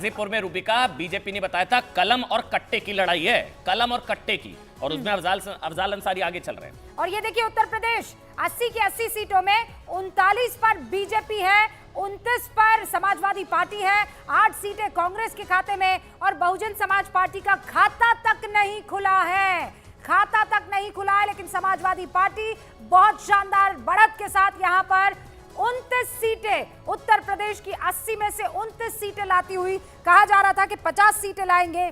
गाजीपुर में रूबिका बीजेपी ने बताया था कलम और कट्टे की लड़ाई है, कलम और कट्टे की, और उसमें अफजाल अंसारी आगे चल रहे हैं। और ये देखिए उत्तर प्रदेश 80 की 80 सीटों में 39 पर बीजेपी है, 29 पर समाजवादी पार्टी है, 8 सीटें कांग्रेस के खाते में और बहुजन समाज पार्टी का खाता तक नहीं खुला है। खाता तक नहीं खुला है, लेकिन समाजवादी पार्टी बहुत शानदार बढ़त के साथ यहां पर 29 सीटें, उत्तर प्रदेश की 80 में से 29 सीटें लाती हुई, कहा जा रहा था कि 50 सीटें लाएंगे।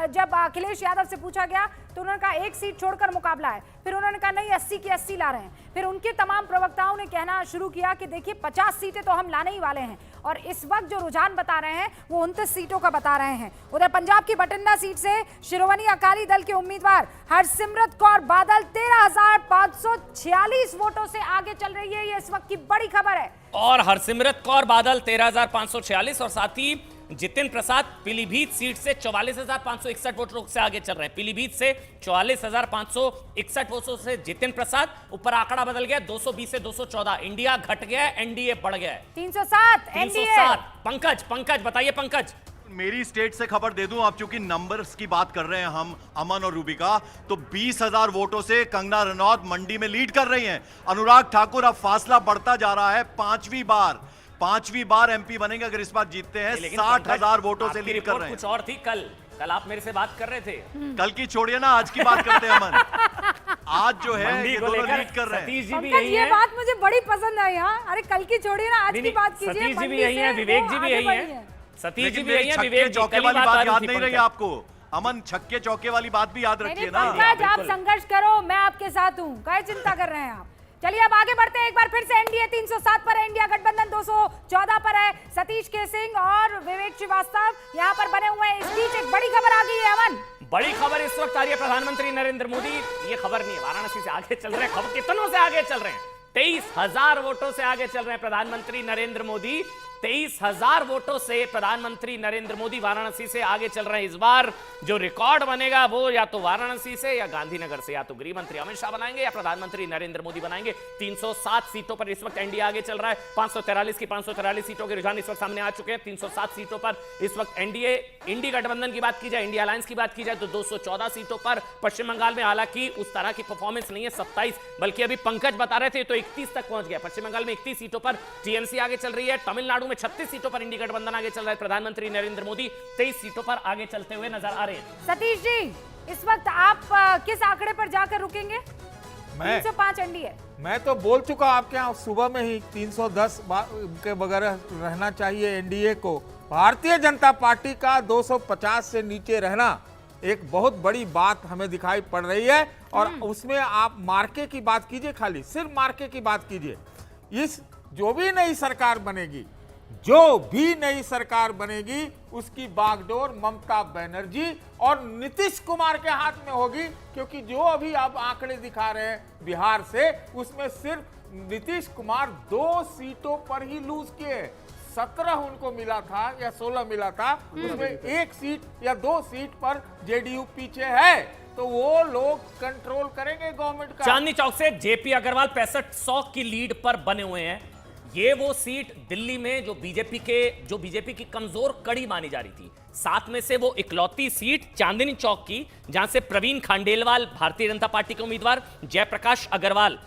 जब अखिलेश यादव से पूछा गया तो उन्होंने कहा एक सीट छोड़कर मुकाबला है, फिर उन्होंने कहा नहीं 80 की 80 ला रहे हैं। फिर उनके तमाम प्रवक्ताओं ने कहना शुरू किया कि देखिए 50 सीटें तो हम लाने ही वाले हैं, और इस वक्त जो रुझान बता रहे हैं वो 29 सीटों का बता रहे हैं। उधर पंजाब की बठिंडा सीट से शिरोमणि अकाली दल के उम्मीदवार हरसिमरत कौर बादल 13,546 वोटों से आगे चल रही है। ये इस वक्त की बड़ी खबर है। और हरसिमरत कौर बादल 13,546 और साथ ही जितिन प्रसाद पीलीभीत सीट से 44,561 वोटों से आगे चल रहे हैं। पीलीभीत से 44,561 वोटों से जितिन प्रसाद, ऊपर आंकड़ा बदल गया 220 से 214, इंडिया घट गया, एनडीए बढ़ गया है 307 307। पंकज बताइए। पंकज, मेरी स्टेट से खबर दे दूं, आप चूंकि नंबर्स की बात कर रहे हैं हम, अमन और रूबिका, तो 20,000 वोटों से कंगना रनौत मंडी में लीड कर रही हैं। अनुराग ठाकुर अब फासला बढ़ता जा रहा है, पांचवी बार एमपी बनेंगे अगर इस बार जीतते हैं। 60,000 वोटों से लीड कर रहे हैं। कुछ और थी कल आप मेरे से बात कर रहे थे। कल की छोड़िए ना, आज की बात करते हैं अमन। आज जो है ये दोनों लीड कर रहे हैं। पंकज, ये बात मुझे बड़ी पसंद आई। अरे कल की छोड़िए ना, आज की बात कीजिए। सतीश जी भी यही है, विवेक जी भी यही है, सतीश जी भी यही है, विवेक चौके वाली बात याद नहीं रही आपको? अमन, छक्के चौके वाली बात भी याद रखिए ना। पंकज, आप संघर्ष करो, मैं आपके साथ हूँ, क्या चिंता कर रहे हैं आप। चलिए अब आगे बढ़ते हैं। एक बार फिर से एनडीए 307 पर है, इंडिया गठबंधन 214 पर है। सतीश के सिंह और विवेक श्रीवास्तव यहाँ पर बने हुए हैं। इस बीच एक बड़ी खबर आ गई है अमन। बड़ी खबर इस वक्त आ रही है। प्रधानमंत्री नरेंद्र मोदी, ये खबर नहीं है, वाराणसी से आगे चल रहे हैं। खबर कितनों से आगे चल रहे हैं? 23,000 वोटों से आगे चल रहे हैं प्रधानमंत्री नरेंद्र मोदी। 23,000 वोटों से प्रधानमंत्री नरेंद्र मोदी वाराणसी से आगे चल रहे हैं। इस बार जो रिकॉर्ड बनेगा वो या तो वाराणसी से या गांधीनगर से, या तो गृह मंत्री अमित शाह बनाएंगे या प्रधानमंत्री नरेंद्र मोदी बनाएंगे। 307 सीटों पर इस वक्त एनडीए आगे चल रहा है। 543 सीटों के रुझान इस वक्त सामने आ चुके हैं। 307 सीटों पर इस वक्त एनडीए, इंडी गठबंधन की बात की जाए, इंडिया अलायंस की बात की जाए तो 214 सीटों पर। पश्चिम बंगाल में हालांकि उस तरह की परफॉर्मेंस नहीं है, 27, बल्कि अभी पंकज बता रहे थे तो 31 तक पहुंच गया। पश्चिम बंगाल में 31 सीटों पर टीएमसी आगे चल रही है। तमिलनाडु में 36 सीटों पर इंडी गठबंधन आगे चल रहा है। प्रधानमंत्री नरेंद्र मोदी 23 सीटों पर आगे चलते हुए नजर आ रहे हैं। सतीश जी, इस वक्त आप किस आंकड़े पर जाकर रुकेंगे? 305 एनडीए। मैं तो बोल चुका आपके यहाँ सुबह में ही 310 के बगैर रहना चाहिए एनडीए को। भारतीय जनता पार्टी का 250 से नीचे रहना एक बहुत बड़ी बात हमें दिखाई पड़ रही है। और उसमें आप मार्के की बात कीजिए, खाली सिर्फ मार्के की बात कीजिए। इस जो भी नई सरकार बनेगी उसकी बागडोर ममता बनर्जी और नीतीश कुमार के हाथ में होगी, क्योंकि जो अभी आप आंकड़े दिखा रहे हैं बिहार से, उसमें सिर्फ नीतीश कुमार 2 सीटों पर ही लूज किए। 17 उनको मिला था या 16 मिला था, उसमें 1 सीट या 2 सीट पर जेडीयू पीछे है, तो वो लोग कंट्रोल करेंगे गवर्नमेंट का। चांदनी चौक से जेपी अग्रवाल 6500 की लीड पर बने हुए हैं। ये वो सीट दिल्ली में जो बीजेपी की कमजोर कड़ी मानी जा रही थी, 7 में से वो इकलौती सीट चांदनी चौक की, जहां से प्रवीण खांडेलवाल भारतीय जनता पार्टी के उम्मीदवार, जयप्रकाश अग्रवाल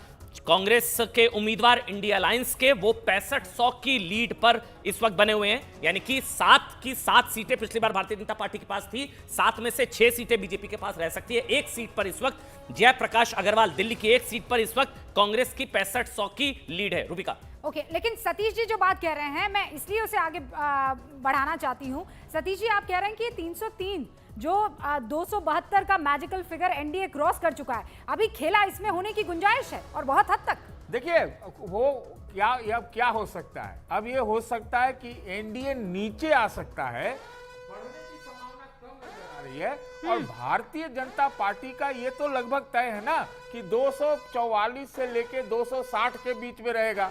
कांग्रेस के उम्मीदवार इंडिया अलायंस के, वो 6500 की लीड पर इस वक्त बने हुए हैं। यानी कि 7 की 7 सीटें पिछली बार भारतीय जनता पार्टी के पास थी, 7 में से 6 सीटें बीजेपी के पास रह सकती है। 1 सीट पर इस वक्त जयप्रकाश अग्रवाल, दिल्ली की 1 सीट पर इस वक्त कांग्रेस की 6500 की लीड है। रूबिका, ओके, लेकिन सतीश जी जो बात कह रहे हैं, मैं इसलिए उसे आगे बढ़ाना चाहती हूँ। सतीश जी, आप कह रहे हैं कि 303 जो 272 का मैजिकल फिगर एनडीए क्रॉस कर चुका है, अभी खेला इसमें होने की गुंजाइश है और बहुत हद तक। देखिए वो क्या हो सकता है, अब ये हो सकता है कि एनडीए नीचे आ सकता है, बढ़ने की संभावना कम नजर आ रही है। और भारतीय जनता पार्टी का ये तो लगभग तय है ना कि 244 से लेके 260 के बीच में रहेगा।